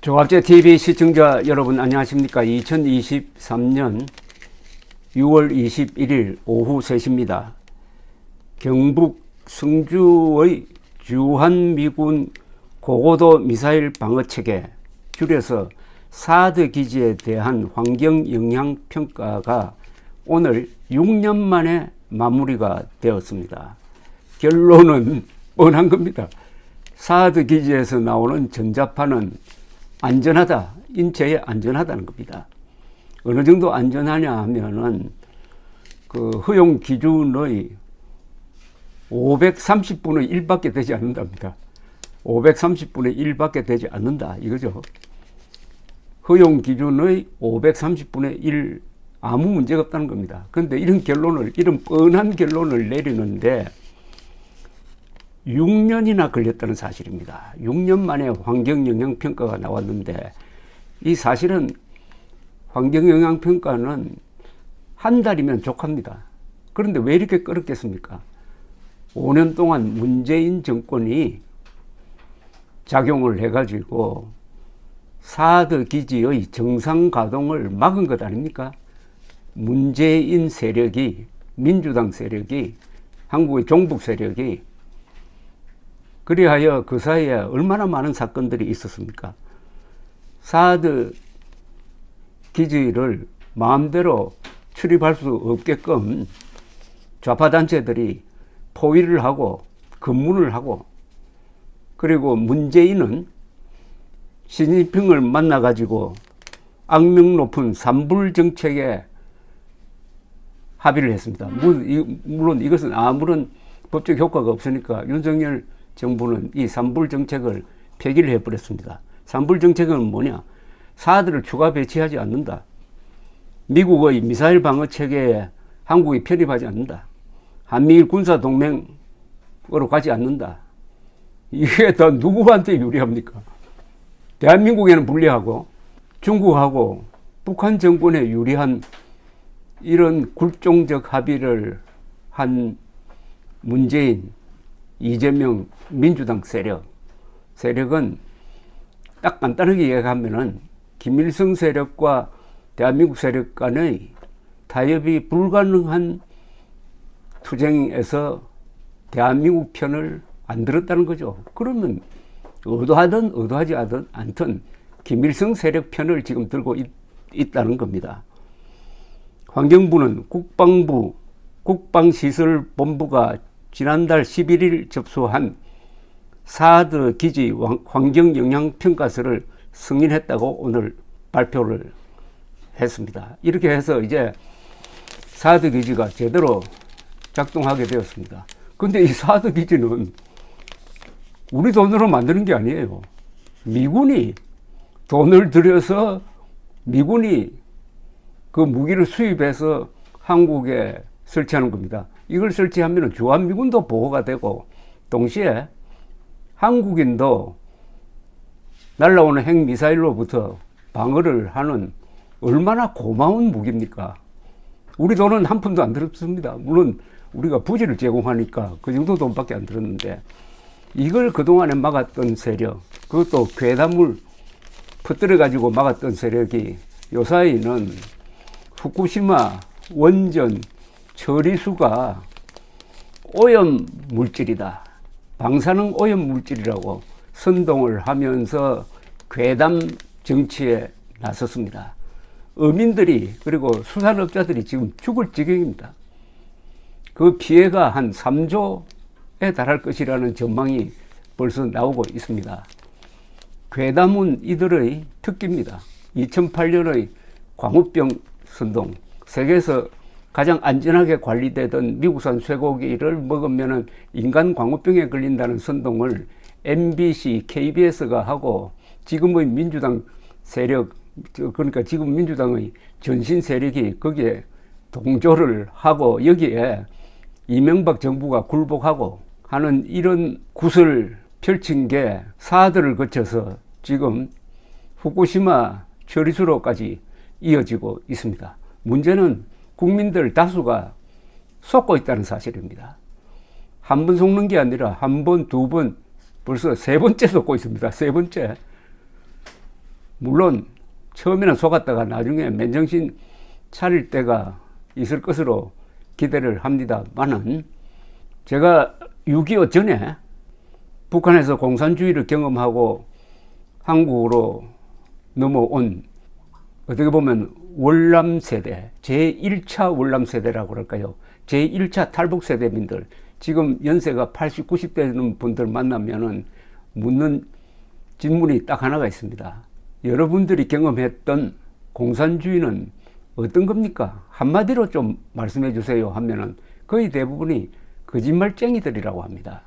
조합제 TV 시청자 여러분 안녕하십니까. 2023년 6월 21일 오후 3시입니다. 경북 승주의 주한미군 고고도 미사일 방어체계, 줄여서 사드 기지에 대한 환경영향평가가 오늘 6년 만에 마무리가 되었습니다. 결론은 뻔한 겁니다. 사드 기지에서 나오는 전자파는 안전하다, 인체에 안전하다는 겁니다. 어느 정도 안전하냐 하면은 그 허용 기준의 530분의 1밖에 되지 않는답니다. 530분의 1밖에 되지 않는다 이거죠. 허용 기준의 530분의 1 아무 문제가 없다는 겁니다. 그런데 이런 뻔한 결론을 내리는데 6년이나 걸렸다는 사실입니다. 6년 만에 환경영향평가가 나왔는데, 이 사실은 환경영향평가는 한 달이면 족합니다. 그런데 왜 이렇게 끌었겠습니까? 5년 동안 문재인 정권이 작용을 해가지고 사드 기지의 정상 가동을 막은 것 아닙니까? 문재인 세력이, 민주당 세력이, 한국의 종북 세력이, 그리하여 그 사이에 얼마나 많은 사건들이 있었습니까? 사드 기지를 마음대로 출입할 수 없게끔 좌파단체들이 포위를 하고 검문을 하고, 그리고 문재인은 시진핑을 만나가지고 악명 높은 산불 정책에 합의를 했습니다. 물론 이것은 아무런 법적 효과가 없으니까 윤석열 정부는 이 산불 정책을 폐기를 해버렸습니다. 산불 정책은 뭐냐? 사드를 추가 배치하지 않는다. 미국의 미사일 방어 체계에 한국이 편입하지 않는다. 한미일 군사 동맹으로 가지 않는다. 이게 다 누구한테 유리합니까? 대한민국에는 불리하고 중국하고 북한 정권에 유리한 이런 굴종적 합의를 한 문재인, 이재명 민주당 세력은 딱 간단하게 얘기하면은 김일성 세력과 대한민국 세력 간의 타협이 불가능한 투쟁에서 대한민국 편을 안 들었다는 거죠. 그러면 의도하든 의도하지 않든 김일성 세력 편을 지금 들고 있다는 겁니다. 환경부는 국방부 국방시설본부가 지난달 11일 접수한 사드 기지 환경영향평가서를 승인했다고 오늘 발표를 했습니다. 이렇게 해서 이제 사드 기지가 제대로 작동하게 되었습니다. 근데 이 사드 기지는 우리 돈으로 만드는 게 아니에요. 미군이 돈을 들여서 미군이 그 무기를 수입해서 한국에 설치하는 겁니다. 이걸 설치하면 주한미군도 보호가 되고, 동시에 한국인도 날아오는 핵미사일로부터 방어를 하는 얼마나 고마운 무기입니까? 우리 돈은 한 푼도 안 들었습니다. 물론 우리가 부지를 제공하니까 그 정도 돈밖에 안 들었는데, 이걸 그동안에 막았던 세력, 그것도 괴담을 퍼뜨려 가지고 막았던 세력이 요사이는 후쿠시마 원전 처리수가 오염 물질이다, 방사능 오염 물질이라고 선동을 하면서 괴담 정치에 나섰습니다. 어민들이, 그리고 수산업자들이 지금 죽을 지경입니다. 그 피해가 한 3조에 달할 것이라는 전망이 벌써 나오고 있습니다. 괴담은 이들의 특기입니다. 2008년의 광우병 선동, 세계에서 가장 안전하게 관리되던 미국산 쇠고기를 먹으면 인간 광우병에 걸린다는 선동을 MBC, KBS가 하고, 지금의 민주당 세력, 그러니까 지금 민주당의 전신 세력이 거기에 동조를 하고, 여기에 이명박 정부가 굴복하고 하는 이런 굿을 펼친 게 사드를 거쳐서 지금 후쿠시마 처리수로까지 이어지고 있습니다. 문제는 국민들 다수가 속고 있다는 사실입니다. 한 번 속는 게 아니라 한 번, 두 번, 벌써 세 번째 속고 있습니다. 세 번째. 물론 처음에는 속았다가 나중에 맨정신 차릴 때가 있을 것으로 기대를 합니다만은, 제가 6.25 전에 북한에서 공산주의를 경험하고 한국으로 넘어온, 어떻게 보면 월남 세대, 제1차 월남 세대라고 그럴까요? 제1차 탈북 세대민들, 지금 연세가 80, 90 되는 분들 만나면은 묻는 질문이 딱 하나가 있습니다. 여러분들이 경험했던 공산주의는 어떤 겁니까? 한마디로 좀 말씀해 주세요 하면은 거의 대부분이 거짓말쟁이들이라고 합니다.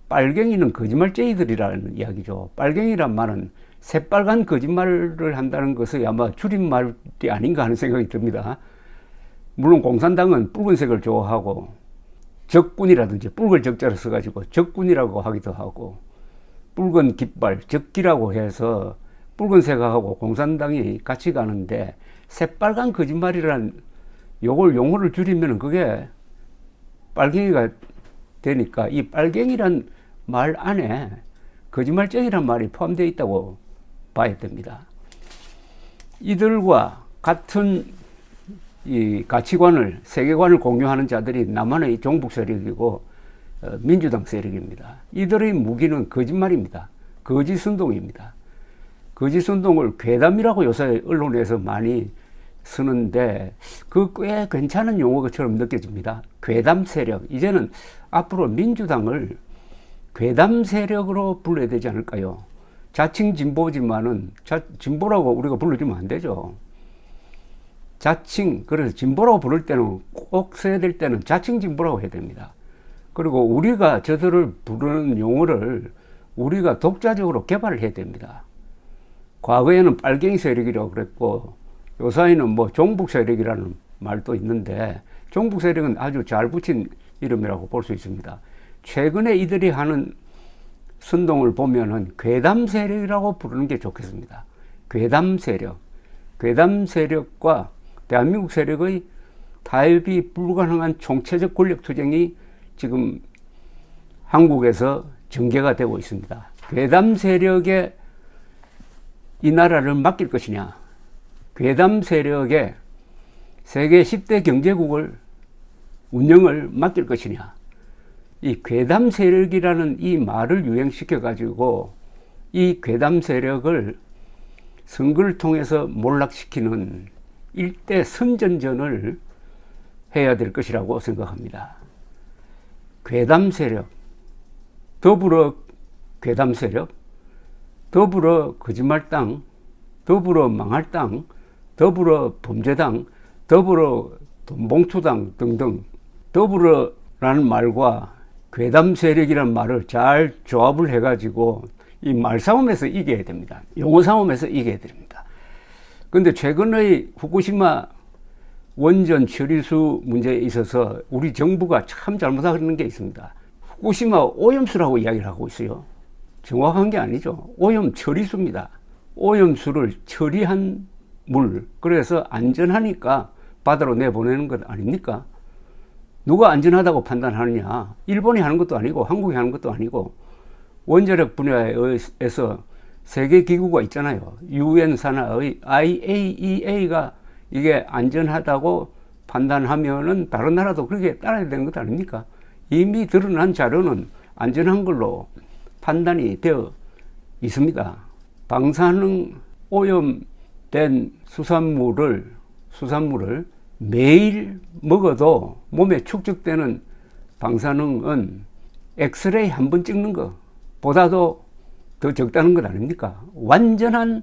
빨갱이는 거짓말쟁이들이라는 이야기죠. 빨갱이란 말은 새빨간 거짓말을 한다는 것이 아마 줄임말이 아닌가 하는 생각이 듭니다. 물론 공산당은 붉은색을 좋아하고 적군이라든지 붉은 적자를 써가지고 적군이라고 하기도 하고, 붉은 깃발, 적기라고 해서 붉은색하고 공산당이 같이 가는데, 새빨간 거짓말이란 요걸 용어를 줄이면 그게 빨갱이가 되니까 이 빨갱이란 말 안에 거짓말쟁이란 말이 포함되어 있다고 봐야 됩니다. 이들과 같은 이 가치관을, 세계관을 공유하는 자들이 남한의 종북 세력이고 민주당 세력입니다. 이들의 무기는 거짓말입니다. 거짓선동입니다. 거짓선동을 괴담이라고 요새 언론에서 많이 쓰는데 그 꽤 괜찮은 용어처럼 느껴집니다. 괴담 세력. 이제는 앞으로 민주당을 괴담 세력으로 불러야 되지 않을까요? 자칭 진보지만은 진보라고 우리가 불러주면 안 되죠. 자칭, 그래서 진보라고 부를 때는 꼭 써야 될 때는 자칭 진보라고 해야 됩니다. 그리고 우리가 저들을 부르는 용어를 우리가 독자적으로 개발을 해야 됩니다. 과거에는 빨갱이 세력이라고 그랬고 요사이는 뭐 종북 세력이라는 말도 있는데, 종북 세력은 아주 잘 붙인 이름이라고 볼 수 있습니다. 최근에 이들이 하는 선동을 보면은 괴담 세력이라고 부르는 게 좋겠습니다. 괴담 세력. 괴담 세력과 대한민국 세력의 타협이 불가능한 총체적 권력 투쟁이 지금 한국에서 전개가 되고 있습니다. 괴담 세력에 이 나라를 맡길 것이냐, 괴담 세력에 세계 10대 경제국을 운영을 맡길 것이냐, 이 괴담 세력이라는 이 말을 유행시켜 가지고 이 괴담 세력을 선거를 통해서 몰락시키는 일대 선전전을 해야 될 것이라고 생각합니다. 괴담 세력, 더불어 괴담 세력, 더불어 거짓말당, 더불어 망할당, 더불어 범죄당, 더불어 돈봉투당 등등, 더불어라는 말과 괴담 세력이라는 말을 잘 조합을 해가지고 이 말싸움에서 이겨야 됩니다. 용어 싸움에서 이겨야 됩니다. 그런데 최근의 후쿠시마 원전 처리수 문제에 있어서 우리 정부가 참 잘못하는 게 있습니다. 후쿠시마 오염수라고 이야기를 하고 있어요. 정확한 게 아니죠. 오염 처리수입니다. 오염수를 처리한 물, 그래서 안전하니까 바다로 내보내는 것 아닙니까? 누가 안전하다고 판단하느냐? 일본이 하는 것도 아니고 한국이 하는 것도 아니고, 원자력 분야에서 세계기구가 있잖아요. UN 산하의 IAEA가 이게 안전하다고 판단하면은 다른 나라도 그렇게 따라야 되는 것 아닙니까? 이미 드러난 자료는 안전한 걸로 판단이 되어 있습니다. 방사능 오염된 수산물을 매일 먹어도 몸에 축적되는 방사능은 엑스레이 한 번 찍는 것보다도 더 적다는 것 아닙니까? 완전한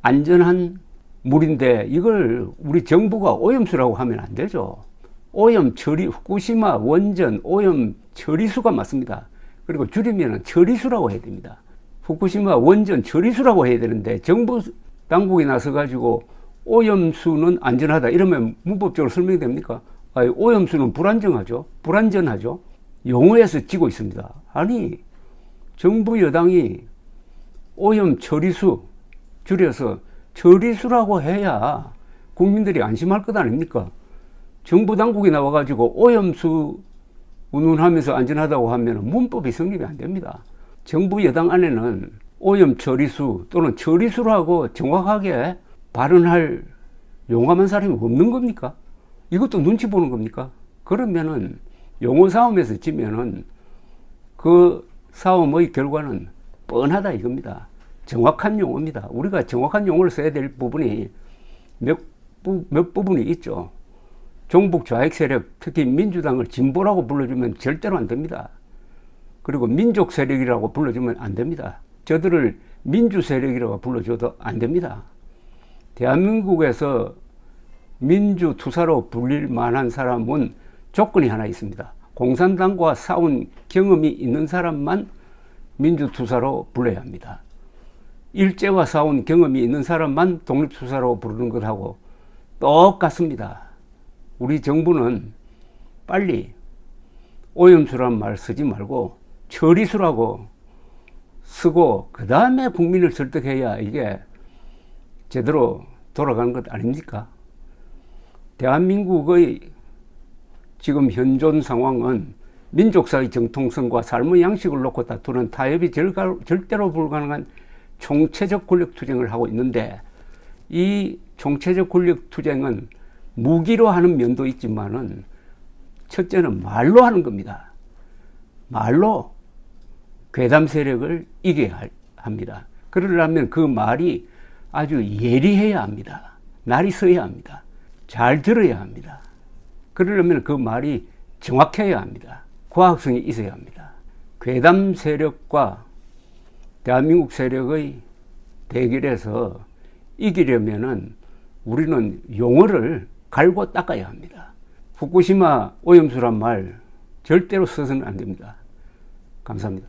안전한 물인데 이걸 우리 정부가 오염수라고 하면 안 되죠. 오염 처리, 후쿠시마 원전 오염 처리수가 맞습니다. 그리고 줄이면 처리수라고 해야 됩니다. 후쿠시마 원전 처리수라고 해야 되는데 정부 당국이 나서 가지고 오염수는 안전하다 이러면 문법적으로 설명이 됩니까? 아니, 오염수는 불안전하죠. 용어에서 지고 있습니다. 아니, 정부 여당이 오염 처리수 줄여서 처리수라고 해야 국민들이 안심할 것 아닙니까? 정부 당국이 나와가지고 오염수 운운하면서 안전하다고 하면 문법이 성립이 안 됩니다. 정부 여당 안에는 오염 처리수 또는 처리수라고 정확하게 발언할 용감한 사람이 없는 겁니까? 이것도 눈치 보는 겁니까? 그러면은 용어 싸움에서 지면은 그 싸움의 결과는 뻔하다 이겁니다. 정확한 용어입니다. 우리가 정확한 용어를 써야 될 부분이 몇 부분이 있죠. 종북 좌익 세력, 특히 민주당을 진보라고 불러주면 절대로 안 됩니다. 그리고 민족 세력이라고 불러주면 안 됩니다. 저들을 민주 세력이라고 불러줘도 안 됩니다. 대한민국에서 민주투사로 불릴 만한 사람은 조건이 하나 있습니다. 공산당과 싸운 경험이 있는 사람만 민주투사로 불러야 합니다. 일제와 싸운 경험이 있는 사람만 독립투사로 부르는 것하고 똑같습니다. 우리 정부는 빨리 오염수란 말 쓰지 말고 처리수라고 쓰고 그 다음에 국민을 설득해야 이게 제대로 돌아가는 것 아닙니까? 대한민국의 지금 현존 상황은 민족사의 정통성과 삶의 양식을 놓고 다투는 타협이 절대로 불가능한 총체적 권력투쟁을 하고 있는데, 이 총체적 권력투쟁은 무기로 하는 면도 있지만은 첫째는 말로 하는 겁니다. 말로 괴담 세력을 이겨야 합니다. 그러려면 그 말이 아주 예리해야 합니다. 날이 서야 합니다. 잘 들어야 합니다. 그러려면 그 말이 정확해야 합니다. 과학성이 있어야 합니다. 괴담 세력과 대한민국 세력의 대결에서 이기려면은 우리는 용어를 갈고 닦아야 합니다. 후쿠시마 오염수란 말 절대로 써서는 안 됩니다. 감사합니다.